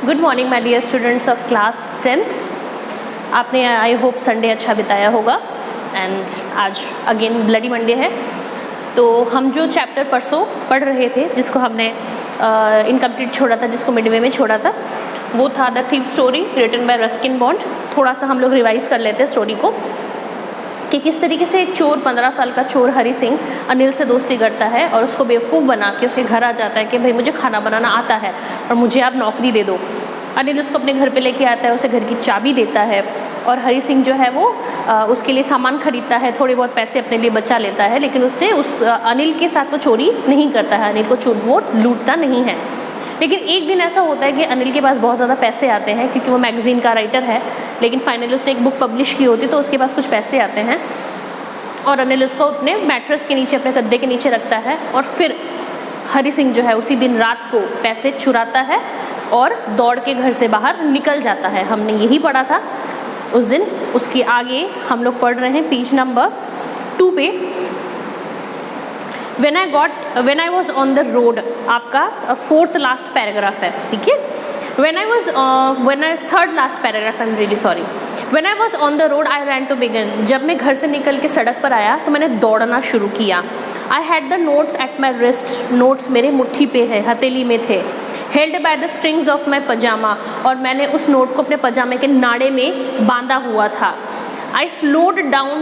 Good morning my dear students of class 10th। आपने I hope Sunday अच्छा बिताया होगा एंड आज अगेन ब्लडी मंडे है। तो हम जो चैप्टर परसों पढ़ रहे थे, जिसको हमने इनकम्प्लीट छोड़ा था, जिसको मिडवे में छोड़ा था, वो था the thief story written by Ruskin Bond. थोड़ा सा हम लोग रिवाइज कर लेते हैं स्टोरी को कि किस तरीके से एक चोर, 15 साल का चोर हरी सिंह अनिल से दोस्ती करता है और उसको बेवकूफ़ बना के उसके घर आ जाता है कि भाई मुझे खाना बनाना आता है और मुझे आप नौकरी दे दो। अनिल उसको अपने घर पे लेके आता है, उसे घर की चाबी देता है और हरी सिंह जो है वो उसके लिए सामान खरीदता है, थोड़े बहुत पैसे अपने लिए बचा लेता है, लेकिन उसने उस अनिल के साथ वो चोरी नहीं करता है, अनिल को वो लूटता नहीं है। लेकिन एक दिन ऐसा होता है कि अनिल के पास बहुत ज़्यादा पैसे आते हैं क्योंकि वो मैगज़ीन का राइटर है, लेकिन फाइनली उसने एक बुक पब्लिश की होती तो उसके पास कुछ पैसे आते हैं और अनिल उसको अपने मैट्रेस के नीचे, अपने गद्दे के नीचे रखता है और फिर हरी सिंह जो है उसी दिन रात को पैसे चुराता है और दौड़ के घर से बाहर निकल जाता है। हमने यही पढ़ा था उस दिन। उसके आगे हम लोग पढ़ रहे हैं पेज नंबर 2 पे। When I was on the road, आपका 4th last पैराग्राफ है, ठीक है। third last paragraph, I'm really sorry. When I was on the road, I ran to begin. जब मैं घर से निकल के सड़क पर आया तो मैंने दौड़ना शुरू किया। I had the notes at my wrist. Notes मेरे मुट्ठी पे है, हथेली में थे। Held by the strings of my pajama. और मैंने उस नोट को अपने पजामे के नाड़े में बांधा हुआ था। I slowed down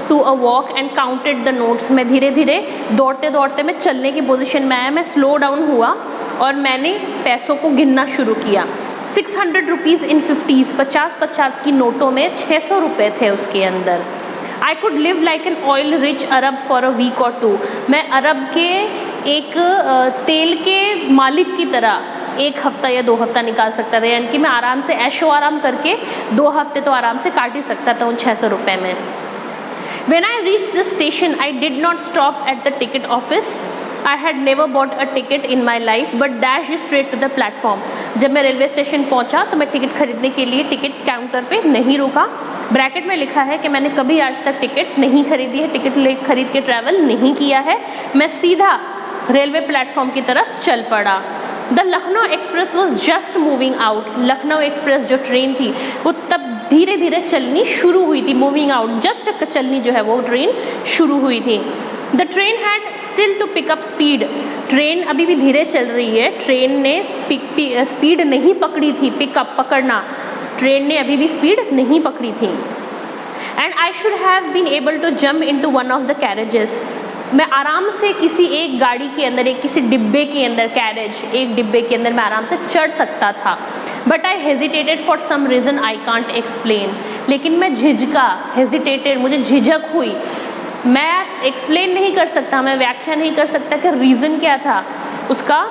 to a walk and counted the notes. मैं धीरे धीरे दौड़ते दौड़ते मैं चलने की पोजीशन में आया, मैं स्लो डाउन हुआ और मैंने पैसों को गिनना शुरू किया। 600 रुपीज़ इन 50s, 50 की नोटों में 600 रुपये थे उसके अंदर। I could live like an oil rich Arab for a week or two. मैं अरब के एक तेल के मालिक की तरह 1 हफ्ता या 2 हफ्ता निकाल सकता था, यानी कि मैं आराम से ऐशो आराम करके 2 हफ्ते तो आराम से काट ही सकता था उन 600 रुपये में। When I reached the station, I did not stop at the ticket office. I had never bought a ticket in my life, but dashed straight to the platform. जब मैं रेलवे स्टेशन पहुंचा तो मैं टिकट खरीदने के लिए ticket counter पे नहीं रुका। ब्रैकेट में लिखा है कि मैंने कभी आज तक टिकट नहीं खरीदी है, टिकट खरीद के ट्रैवल नहीं किया है। मैं सीधा रेलवे प्लेटफॉर्म की तरफ चल पड़ा। The Lucknow express was just moving out. Lucknow express जो ट्रेन थी वो तब धीरे धीरे चलनी शुरू हुई थी। मूविंग आउट, जस्ट चलनी जो है वो ट्रेन शुरू हुई थी। The train had still to pick up speed. Train अभी भी धीरे चल रही है, ट्रेन ने स्पीड नहीं पकड़ी थी। पिकअप, पकड़ना, ट्रेन ने अभी भी स्पीड नहीं पकड़ी थी। And I should have been able to jump into one of the carriages. मैं आराम से किसी एक गाड़ी के अंदर, किसी डिब्बे के अंदर, कैरेज, एक डिब्बे के अंदर मैं आराम से चढ़ सकता था। But I hesitated for some reason I can't explain. लेकिन मैं झिझका, हेजिटेटेड, मुझे झिझक हुई। मैं एक्सप्लेन नहीं कर सकता, मैं व्याख्या नहीं कर सकता कि रीज़न क्या था, उसका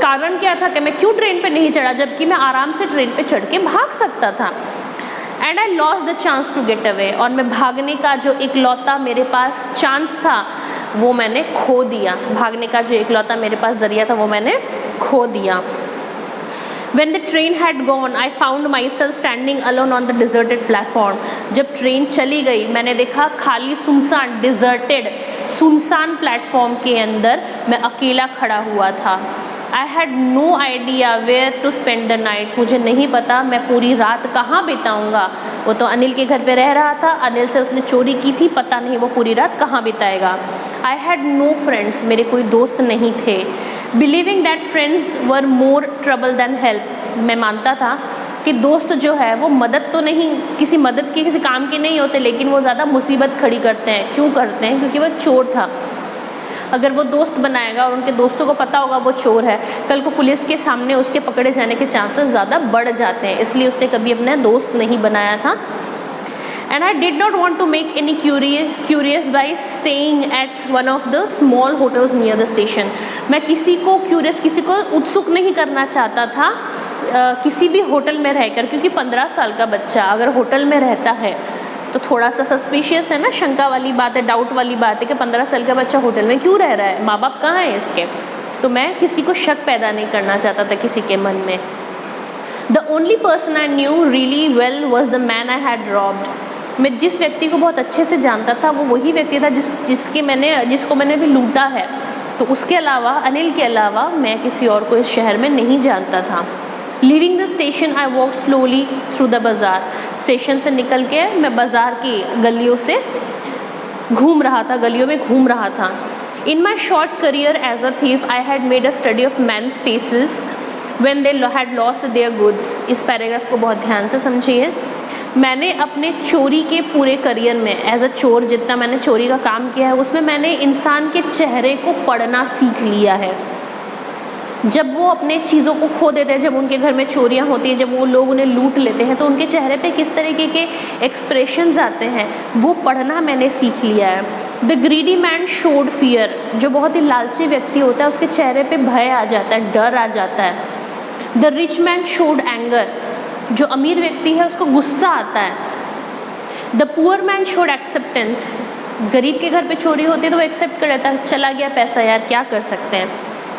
कारण क्या था कि मैं क्यों ट्रेन पे नहीं चढ़ा, जबकि मैं आराम से ट्रेन पे चढ़ के भाग सकता था। And I lost the chance to get away. और मैं भागने का जो इकलौता मेरे पास चांस था वो मैंने खो दिया। भागने का जो इकलौता मेरे पास ज़रिया था वो मैंने खो दिया। When the train had gone, I found myself standing alone on the deserted platform. जब ट्रेन चली गई मैंने देखा खाली, सुनसान, डिजर्टेड, सुनसान प्लेटफॉर्म के अंदर मैं अकेला खड़ा हुआ था। I had no idea where to spend the night. मुझे नहीं पता मैं पूरी रात कहाँ बिताऊँगा। वो तो अनिल के घर पे रह रहा था, अनिल से उसने चोरी की थी, पता नहीं वो पूरी रात कहाँ बिताएगा। I had no friends. मेरे कोई दोस्त नहीं थे। Believing that friends were more trouble than help. मैं मानता था कि दोस्त जो है वो मदद तो नहीं, किसी मदद के, किसी काम के नहीं होते, लेकिन वो ज़्यादा मुसीबत खड़ी करते हैं। क्यों करते हैं? क्योंकि वो चोर था। अगर वो दोस्त बनाएगा और उनके दोस्तों को पता होगा वो चोर है, कल को पुलिस के सामने उसके पकड़े जाने के चांसेस ज़्यादा बढ़ जाते हैं, इसलिए उसने कभी अपना दोस्त नहीं बनाया था। And I did not want to make any curious by staying at one of the small hotels near the station. मैं किसी को क्यूरियस, किसी को उत्सुक नहीं करना चाहता था किसी भी होटल में रहकर, क्योंकि 15 साल का बच्चा अगर होटल में रहता है तो थोड़ा सा सस्पिशियस है ना, शंका वाली बात है, डाउट वाली बात है कि 15 साल का बच्चा होटल में क्यों रह रहा है, माँ बाप कहाँ हैं इसके। तो मैं किसी को शक पैदा नहीं करना चाहता था किसी के मन में। The only person I knew really well was the man I had robbed. मैं जिस व्यक्ति को बहुत अच्छे से जानता था वो वही व्यक्ति था जिसको मैंने भी लूटा है। तो उसके अलावा, अनिल के अलावा मैं किसी और को इस शहर में नहीं जानता था। Leaving the station I walk slowly through the बाज़ार, स्टेशन से निकल के मैं बाज़ार की गलियों से घूम रहा था, गलियों में घूम रहा था। In my short career as a thief I had made a study of men's faces when they had lost their goods. इस पैराग्राफ को बहुत ध्यान से समझिए। मैंने अपने चोरी के पूरे करियर में एज अ चोर जितना मैंने चोरी का काम किया है उसमें मैंने इंसान के चेहरे को पढ़ना सीख लिया है। जब वो अपने चीज़ों को खो देते हैं, जब उनके घर में चोरियां होती हैं, जब वो लोग उन्हें लूट लेते हैं तो उनके चेहरे पे किस तरीके के एक्सप्रेशंस आते हैं वो पढ़ना मैंने सीख लिया है। The greedy man showed fear, जो बहुत ही लालची व्यक्ति होता है उसके चेहरे पे भय आ जाता है, डर आ जाता है। The rich man showed anger, जो अमीर व्यक्ति है उसको गुस्सा आता है। The poor man showed acceptance, गरीब के घर पे चोरी होती है तो वो एक्सेप्ट कर लेता है, चला गया पैसा यार क्या कर सकते हैं,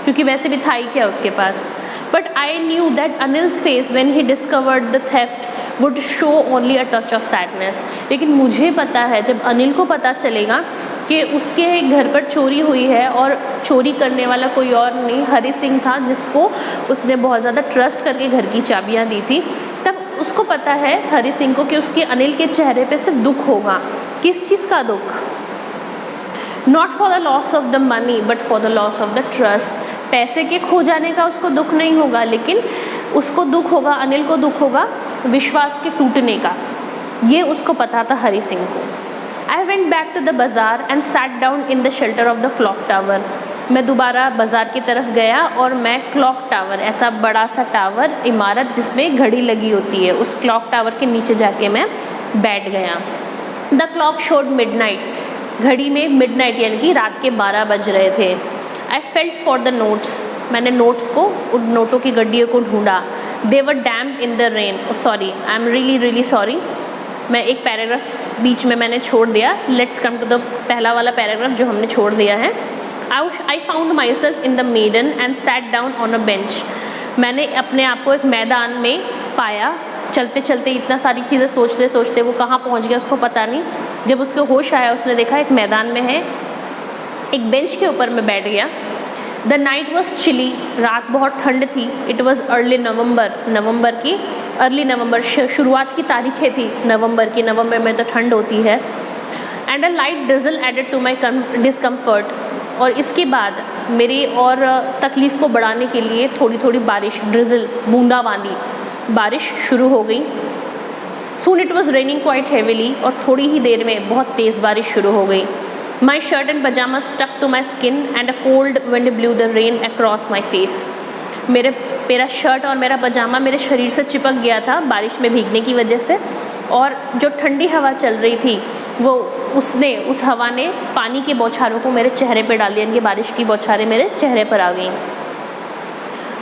क्योंकि वैसे भी था ही क्या उसके पास। But I knew that Anil's face when he discovered the theft would show only a touch of sadness. लेकिन मुझे पता है जब अनिल को पता चलेगा कि उसके घर पर चोरी हुई है और चोरी करने वाला कोई और नहीं हरी सिंह था, जिसको उसने बहुत ज़्यादा ट्रस्ट करके घर की चाबियाँ दी थी, तब उसको पता है हरी सिंह को कि उसके अनिल के चेहरे पे सिर्फ दुख होगा। किस चीज़ का दुख? Not for the loss of the money but for the loss of the trust. पैसे के खो जाने का उसको दुख नहीं होगा, लेकिन उसको दुख होगा, अनिल को दुख होगा विश्वास के टूटने का। ये उसको पता था हरी सिंह को। I went back to the bazaar and sat down in the shelter of the clock tower. मैं दोबारा बाज़ार की तरफ गया और मैं क्लॉक टावर, ऐसा बड़ा सा टावर, इमारत जिसमें घड़ी लगी होती है, उस क्लॉक टावर के नीचे जाके मैं बैठ गया। द क्लॉक शोड मिडनाइट, घड़ी में मिडनाइट यानी कि रात के 12 बज रहे थे। I felt for the notes, मैंने नोट्स को, उन नोटों की गड्डियों को ढूंढा। They were damp in the rain, sorry I am really sorry, मैं एक पैराग्राफ बीच में मैंने छोड़ दिया। लेट्स कम टू द पहला वाला पैराग्राफ जो हमने छोड़ दिया है। I found my self in the maidan and sat down on a bench. मैंने अपने आप को एक मैदान में पाया, चलते चलते इतना सारी चीज़ें सोचते सोचते वो कहाँ पहुँच गया उसको पता नहीं। जब उसको होश आया उसने देखा एक मैदान में है, एक बेंच के ऊपर मैं बैठ गया। द नाइट वॉज चिली, रात बहुत ठंड थी। इट वॉज अर्ली नवंबर, नवंबर की अर्ली नवंबर, शुरुआत की तारीखें थी नवंबर की, नवंबर में तो ठंड होती है। And a light drizzle added to my discomfort, और इसके बाद मेरी और तकलीफ़ को बढ़ाने के लिए थोड़ी थोड़ी बारिश, ड्रिजल, बूंदाबांदी, बारिश शुरू हो गई। Soon it was raining quite heavily, और थोड़ी ही देर में बहुत तेज़ बारिश शुरू हो गई। My shirt and pyjama stuck to my skin and a cold wind blew the rain across my face. मेरा शर्ट और मेरा पजामा मेरे शरीर से चिपक गया था बारिश में भीगने की वजह से, और जो ठंडी हवा चल रही थी वो उस हवा ने पानी के बौछारों को मेरे चेहरे पर डाल दिया, इनकी बारिश की बौछारें मेरे चेहरे पर आ गईं।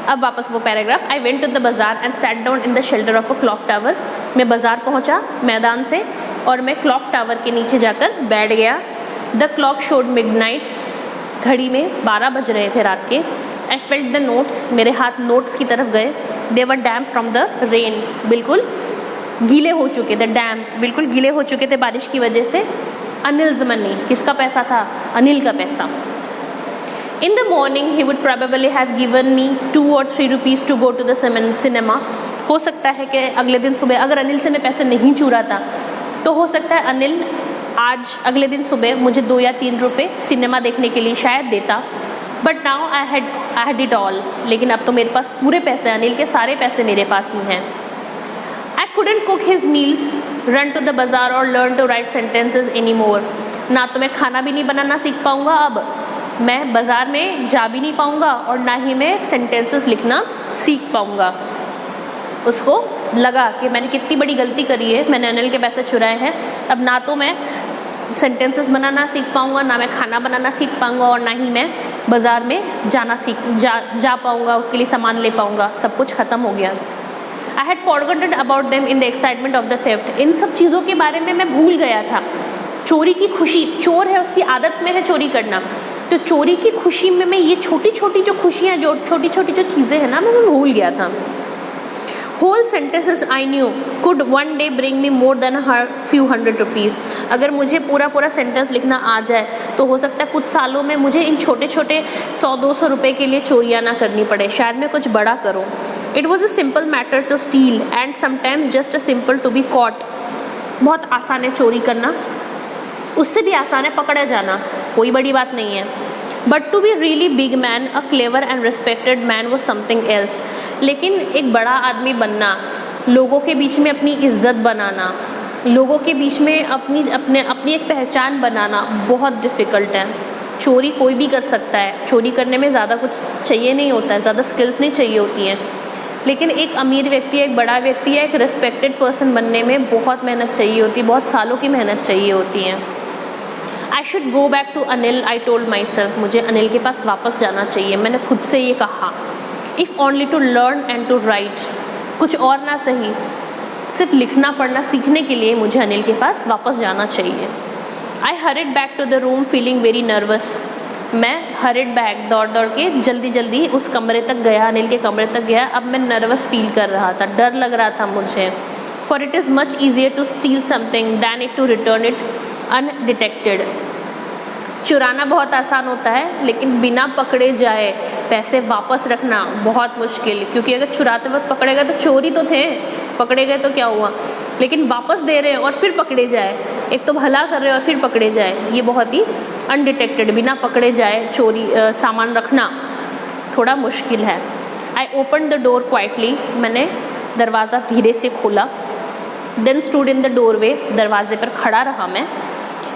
अब वापस वो paragraph. I went to the bazaar and sat down in the shelter of a clock tower. मैं बाज़ार पहुँचा मैदान से और मैं क्लॉक टावर के नीचे जाकर बैठ गया। द क्लॉक शोड मिडनाइट, घड़ी में 12 बज रहे थे रात के। आई फेल्ट द नोट्स, मेरे हाथ नोट्स की तरफ गए। दे were damp from the rain, बिल्कुल गीले हो चुके थे, डैम्प बिल्कुल गीले हो चुके थे बारिश की वजह से। अनिल्स मनी, किसका पैसा था? अनिल का पैसा। In the morning he would probably have given me 2 or 3 rupees to go to the cinema. हो सकता है कि अगले दिन सुबह, अगर अनिल से मैं पैसे नहीं चुरा था तो हो सकता है अनिल आज अगले दिन सुबह मुझे 2 या 3 रुपये सिनेमा देखने के लिए शायद देता। But now I had it all, लेकिन अब तो मेरे पास पूरे पैसे, अनिल के सारे पैसे मेरे पास ही हैं। I couldn't cook his meals, run to the bazaar or learn to write sentences any more. ना तो मैं खाना भी नहीं बनाना सीख पाऊँगा, अब मैं बाज़ार में जा भी नहीं पाऊँगा और ना ही मैं सेंटेंसेस लिखना सीख पाऊँगा। उसको लगा कि मैंने कितनी बड़ी गलती करी है, मैंने अनिल के पैसे चुराए हैं। अब ना तो मैं सेंटेंसेस बनाना सीख पाऊँगा, ना मैं खाना बनाना सीख पाऊँगा और ना ही मैं बाज़ार में जा पाऊँगा, उसके लिए सामान ले पाऊँगा। सब कुछ ख़त्म हो गया। I had forgotten about them in the excitement of the theft. इन सब चीज़ों के बारे में मैं भूल गया था। चोरी की खुशी, चोर है उसकी आदत में है चोरी करना, तो चोरी की खुशी में मैं ये छोटी छोटी जो खुशियाँ, जो छोटी छोटी जो चीज़ें हैं ना, मैं भूल गया था। Whole sentences I knew could one day bring me more than few hundred rupees. अगर मुझे पूरा सेंटेंस लिखना आ जाए तो हो सकता है कुछ सालों में मुझे इन छोटे छोटे 100-200 रुपये के लिए चोरियाँ ना करनी पड़े, शायद मैं कुछ बड़ा करूँ। It was a simple matter to steal and sometimes just a simple to be caught. बहुत आसान है चोरी करना, उससे भी आसान है पकड़ा जाना, कोई बड़ी बात नहीं है। But to be really big man, a clever and respected man was something else. लेकिन एक बड़ा आदमी बनना, लोगों के बीच में अपनी इज्जत बनाना, लोगों के बीच में अपनी एक पहचान बनाना बहुत डिफ़िकल्ट है। चोरी कोई भी कर सकता है, चोरी करने में ज़्यादा कुछ चाहिए नहीं होता है, ज़्यादा स्किल्स नहीं चाहिए होती हैं। लेकिन एक अमीर व्यक्ति, एक बड़ा व्यक्ति या एक रिस्पेक्टेड पर्सन बनने में बहुत मेहनत चाहिए होती है, बहुत सालों की मेहनत चाहिए होती है। I should go back to Anil, I told my self. मुझे अनिल के पास वापस जाना चाहिए, मैंने खुद से ये कहा। If only to learn and to write, कुछ और ना सही, सिर्फ लिखना पढ़ना सीखने के लिए मुझे अनिल के पास वापस जाना चाहिए। I hurried back to the room feeling very nervous. मैं हरिड बैक, दौड़ दौड़ के जल्दी जल्दी उस कमरे तक गया, अनिल के कमरे तक गया। अब मैं नर्वस फील कर रहा था, डर लग रहा था मुझे। For it is much easier to steal something than it to return it undetected. चुराना बहुत आसान होता है, लेकिन बिना पकड़े जाए पैसे वापस रखना बहुत मुश्किल, क्योंकि अगर चुराते वक्त पकड़े गए तो चोरी तो थे, पकड़े गए तो क्या हुआ, लेकिन वापस दे रहे हैं और फिर पकड़े जाए, एक तो भला कर रहे हैं और फिर पकड़े जाए, ये बहुत ही अनडिटेक्टेड, बिना पकड़े जाए चोरी सामान रखना थोड़ा मुश्किल है। I open the door quietly, मैंने दरवाज़ा धीरे से खोला। Then stood in the doorway, दरवाजे पर खड़ा रहा मैं।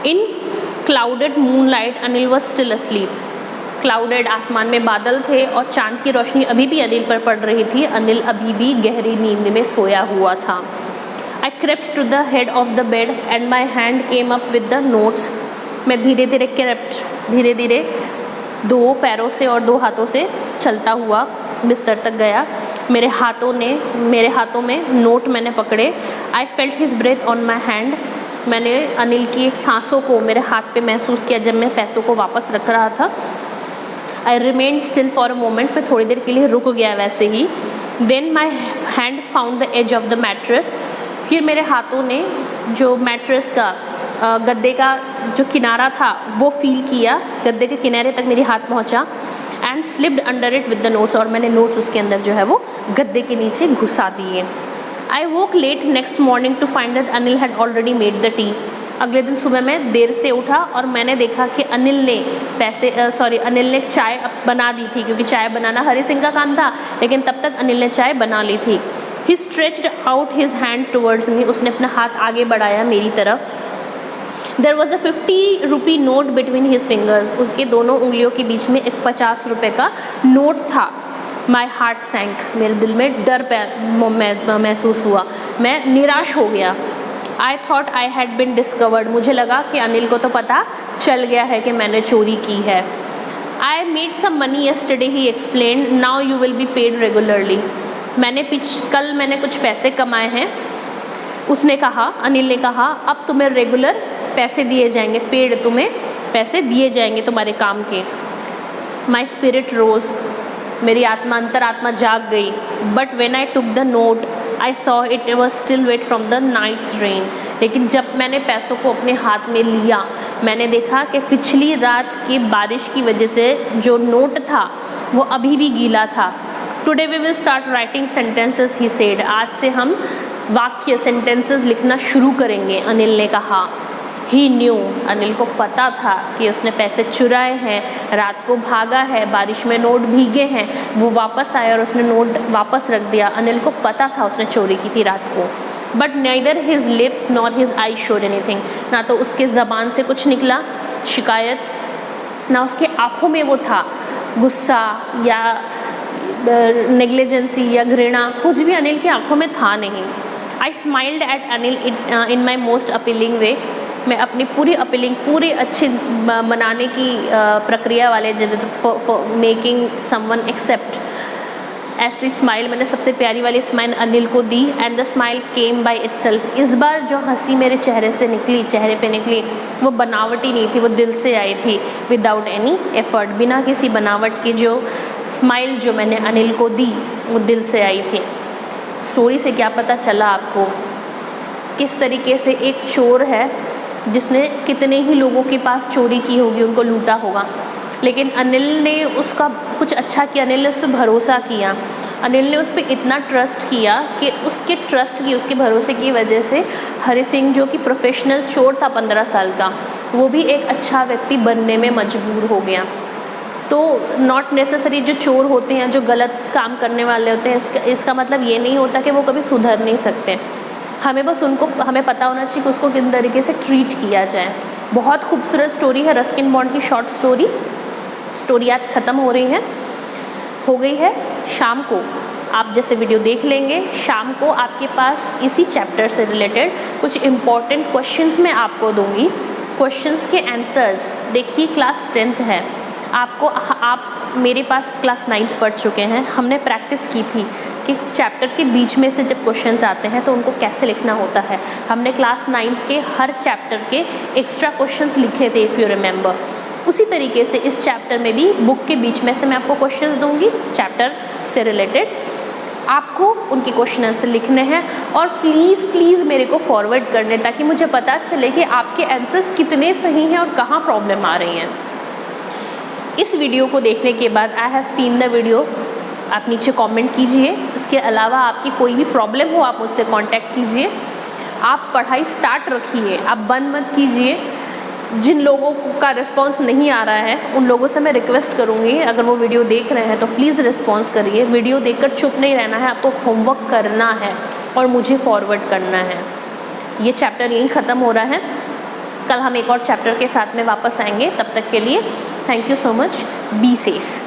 In clouded moonlight Anil was still asleep. Clouded, आसमान में बादल थे और चांद की रोशनी अभी भी अनिल पर पड़ रही थी। अनिल अभी भी गहरी नींद में सोया हुआ था। I crept to the head of the bed and my hand came up with the notes. मैं धीरे धीरे धीरे धीरे 2 पैरों से और 2 हाथों से चलता हुआ बिस्तर तक गया। मेरे हाथों में नोट मैंने पकड़े। I felt his breath on my hand. मैंने अनिल की सांसों को मेरे हाथ पे महसूस किया जब मैं पैसों को वापस रख रहा था। I remain still for a moment, मैं थोड़ी देर के लिए रुक गया वैसे ही। Then my hand found the edge of the mattress. फिर मेरे हाथों ने जो मैट्रेस का गद्दे का जो किनारा था वो फील किया, गद्दे के किनारे तक मेरी हाथ पहुंचा। And slipped under it with the notes, और मैंने नोट्स उसके अंदर जो है वो गद्दे के नीचे घुसा दिए। I woke late next morning to find that Anil had already made the tea. अगले दिन सुबह मैं देर से उठा और मैंने देखा कि अनिल ने चाय बना दी थी, क्योंकि चाय बनाना हरी सिंह का काम था, लेकिन तब तक अनिल ने चाय बना ली थी। He stretched out his hand towards me, उसने अपना हाथ आगे बढ़ाया मेरी तरफ। There was a 50 rupee note between his fingers, उसके दोनों उंगलियों के बीच में एक 50 रुपये का नोट था। माई हार्ट सैंक, मेरे दिल में डर महसूस हुआ, मैं निराश हो गया। I thought I had been discovered, मुझे लगा कि अनिल को तो पता चल गया है कि मैंने चोरी की है। I made some money yesterday, he explain, now you will be paid regularly. कल मैंने कुछ पैसे कमाए हैं, उसने कहा, अनिल ने कहा, अब तुम्हें रेगुलर पैसे दिए जाएंगे, पेड, तुम्हें पैसे दिए जाएंगे तुम्हारे काम के। माई स्पिरिट रोज, मेरी अंतरात्मा जाग गई। But when I took the note I saw it was still wet from the night's rain. लेकिन जब मैंने पैसों को अपने हाथ में लिया, मैंने देखा कि पिछली रात की बारिश की वजह से जो नोट था वो अभी भी गीला था। Today we will start writing sentences, he said, आज से हम वाक्य सेंटेंसेस लिखना शुरू करेंगे, अनिल ने कहा। ही न्यू, अनिल को पता था कि उसने पैसे चुराए हैं, रात को भागा है, बारिश में नोट भीगे हैं, वो वापस आया और उसने नोट वापस रख दिया। अनिल को पता था उसने चोरी की थी रात को। But neither his lips nor his I showed anything, ना तो उसके ज़बान से कुछ निकला शिकायत, ना उसके आँखों में वो था गुस्सा या नेग्लिजेंसी या घृणा, कुछ भी अनिल की आँखों में था नहीं। I smiled at Anil in my most appealing way, मैं अपनी पूरी अच्छी मनाने की प्रक्रिया वाले मेकिंग समवन एक्सेप्ट, ऐसी स्माइल मैंने सबसे प्यारी वाली स्माइल अनिल को दी। And the smile came by itself, इस बार जो हंसी मेरे चेहरे पे निकली वो बनावटी नहीं थी, वो दिल से आई थी, विदाउट एनी एफर्ट, बिना किसी बनावट की जो स्माइल जो मैंने अनिल को दी वो दिल से आई थी। स्टोरी से क्या पता चला आपको किस तरीके से एक चोर है जिसने कितने ही लोगों के पास चोरी की होगी, उनको लूटा होगा, लेकिन अनिल ने उसका कुछ अच्छा किया, अनिल ने उस पर भरोसा किया। अनिल ने उस पर इतना ट्रस्ट किया कि उसके ट्रस्ट की, उसके भरोसे की वजह से हरि सिंह जो कि प्रोफेशनल चोर था 15 साल का, वो भी एक अच्छा व्यक्ति बनने में मजबूर हो गया। तो नॉट नेसेसरी जो चोर होते हैं, जो गलत काम करने वाले होते हैं, इसका मतलब ये नहीं होता कि वो कभी सुधर नहीं सकते। हमें बस हमें पता होना चाहिए कि उसको किन तरीके से ट्रीट किया जाए। बहुत खूबसूरत स्टोरी है रस्किन बॉन्ड की, शॉर्ट स्टोरी आज ख़त्म हो गई है। शाम को आप जैसे वीडियो देख लेंगे, शाम को आपके पास इसी चैप्टर से रिलेटेड कुछ इम्पॉर्टेंट क्वेश्चंस मैं आपको दूंगी। क्वेश्चंस के आंसर्स देखिए, क्लास 10th है, आप मेरे पास क्लास 9th पढ़ चुके हैं। हमने प्रैक्टिस की थी कि चैप्टर के बीच में से जब क्वेश्चंस आते हैं तो उनको कैसे लिखना होता है। हमने क्लास 9th के हर चैप्टर के एक्स्ट्रा क्वेश्चंस लिखे थे, इफ़ यू रिमेंबर। उसी तरीके से इस चैप्टर में भी बुक के बीच में से मैं आपको क्वेश्चंस दूंगी चैप्टर से रिलेटेड, आपको उनके क्वेश्चन आंसर लिखने हैं और प्लीज़ मेरे को फॉरवर्ड करने, ताकि मुझे पता चले कि आपके आंसर्स कितने सही हैं और कहाँ प्रॉब्लम आ रही हैं। इस वीडियो को देखने के बाद I have seen the video, आप नीचे कमेंट कीजिए। इसके अलावा आपकी कोई भी प्रॉब्लम हो आप मुझसे कांटेक्ट कीजिए। आप पढ़ाई स्टार्ट रखिए, आप बंद मत कीजिए। जिन लोगों का रिस्पांस नहीं आ रहा है उन लोगों से मैं रिक्वेस्ट करूँगी, अगर वो वीडियो देख रहे हैं तो प्लीज़ रिस्पॉन्स करिए। वीडियो देखकर चुप नहीं रहना है, आपको होमवर्क करना है और मुझे फॉरवर्ड करना है। ये चैप्टर यहीं ख़त्म हो रहा है, कल हम एक और चैप्टर के साथ में वापस आएंगे। तब तक के लिए thank you so much, be safe.